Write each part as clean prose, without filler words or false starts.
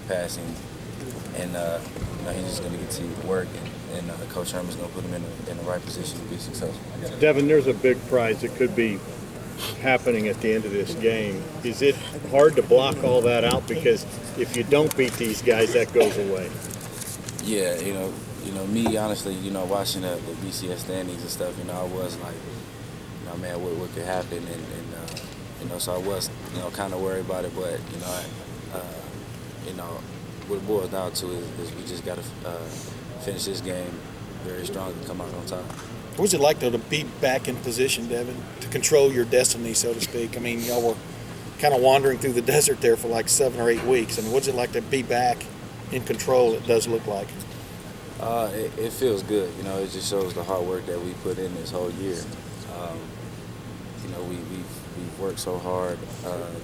passing, and he's just going to get to work, and Coach Herman's going to put him in the right position to be successful. Devin, there's a big prize that could be happening at the end of this game. Is it hard to block all that out? Because if you don't beat these guys, that goes away. Yeah, me honestly, watching the BCS standings and stuff, I was like, man, what could happen, and so I was, kind of worried about it, but what it boils down to is we just got to finish this game very strong and come out on top. What was it like, though, to be back in position, Devin, to control your destiny, so to speak? I mean, y'all were kind of wandering through the desert there for like 7 or 8 weeks. I mean, what's it like to be back in control, it does look like? It feels good. It just shows the hard work that we put in this whole year. We've worked so hard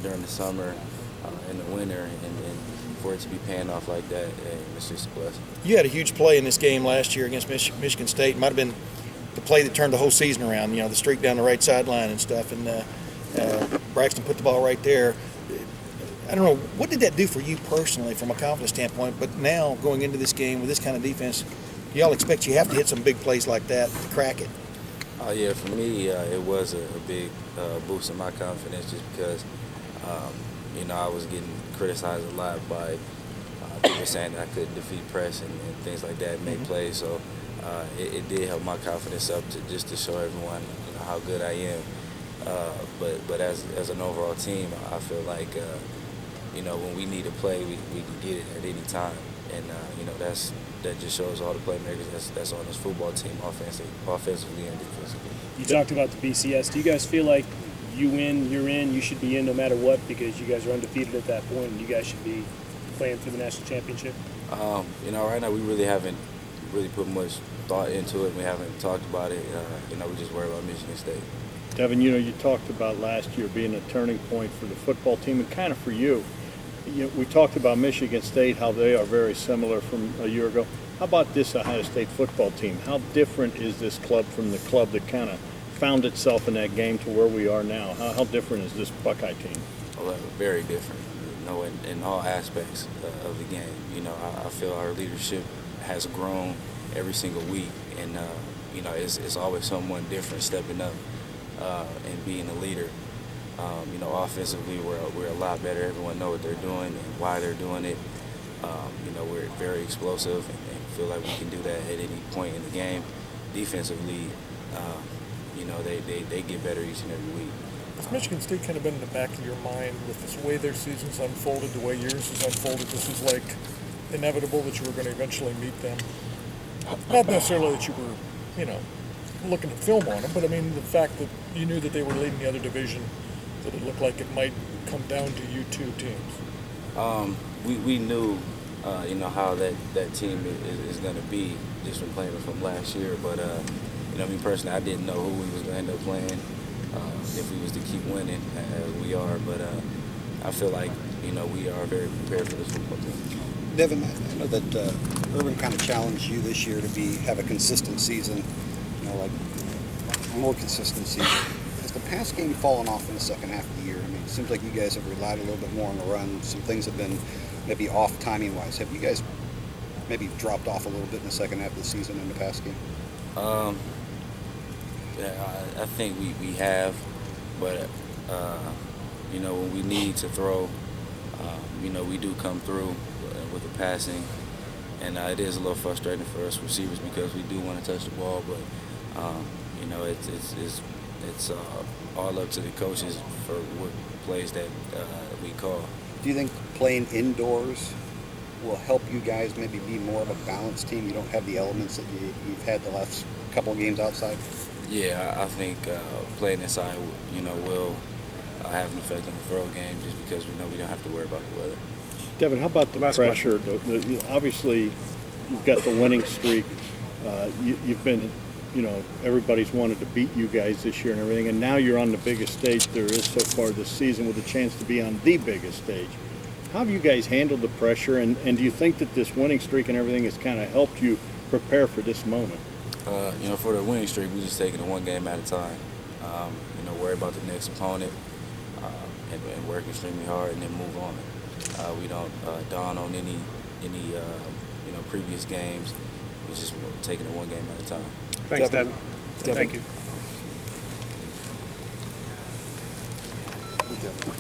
during the summer, in the winter, and for it to be paying off like that, it's just a blessing. You had a huge play in this game last year against Michigan State. It might have been the play that turned the whole season around, the streak down the right sideline and stuff, and Braxton put the ball right there. I don't know, what did that do for you personally from a confidence standpoint? But now, going into this game with this kind of defense, y'all expect you have to hit some big plays like that to crack it. Yeah, for me, it was a big boost in my confidence just because, I was getting criticized a lot by people saying that I couldn't defeat press and things like that, make plays. So it did help my confidence up to show everyone how good I am. But as an overall team, I feel like when we need to play, we can get it at any time, and that just shows all the playmakers that's on this football team, offensively and defensively. You talked about the BCS. Do you guys feel like you win, you're in, you should be in no matter what because you guys are undefeated at that point, and you guys should be playing for the national championship? Right now we really haven't put much thought into it. We haven't talked about it. We just worry about Michigan State. Devin, you talked about last year being a turning point for the football team and kind of for you. We talked about Michigan State, how they are very similar from a year ago. How about this Ohio State football team? How different is this club from the club that kind of found itself in that game to where we are now? How different is this Buckeye team? Well, very different, in all aspects of the game. I feel our leadership has grown every single week, and it's always someone different stepping up and being a leader. Offensively, we're a lot better. Everyone knows what they're doing and why they're doing it. We're very explosive and feel like we can do that at any point in the game. Defensively, they get better each and every week. Has Michigan State kind of been in the back of your mind with this way their season's unfolded, the way yours has unfolded? This is like inevitable that you were going to eventually meet them. Not necessarily that you were, looking at film on them, but I mean the fact that you knew that they were leading the other division, that it looked like it might come down to you two teams. We knew, how that team is going to be just from playing from last year. But me personally, I didn't know who we was going to end up playing if we was to keep winning as we are. But I feel like we are very prepared for this football team. Devin, I know that Urban kind of challenged you this year to have a consistent season, like more consistency. Has the pass game fallen off in the second half of the year? I mean, it seems like you guys have relied a little bit more on the run. Some things have been maybe off timing-wise. Have you guys maybe dropped off a little bit in the second half of the season in the pass game? I think we have, but when we need to throw, we do come through with the passing, and it is a little frustrating for us receivers because we do want to touch the ball, but it's all up to the coaches for what plays that we call. Do you think playing indoors will help you guys maybe be more of a balanced team? You don't have the elements that you've had the last couple of games outside? Yeah, I think playing inside, will have an effect on the throw game just because we know we don't have to worry about the weather. Devin, how about the pressure? Obviously, you've got the winning streak. You've been, everybody's wanted to beat you guys this year and everything, and now you're on the biggest stage there is so far this season with a chance to be on the biggest stage. How have you guys handled the pressure, and do you think that this winning streak and everything has kind of helped you prepare for this moment? For the winning streak, we just taking it one game at a time. Worry about the next opponent and work extremely hard and then move on. we don't dawn on any previous games. We're just taking it one game at a time. Thanks, Devin. Devin. Thank you. Good job.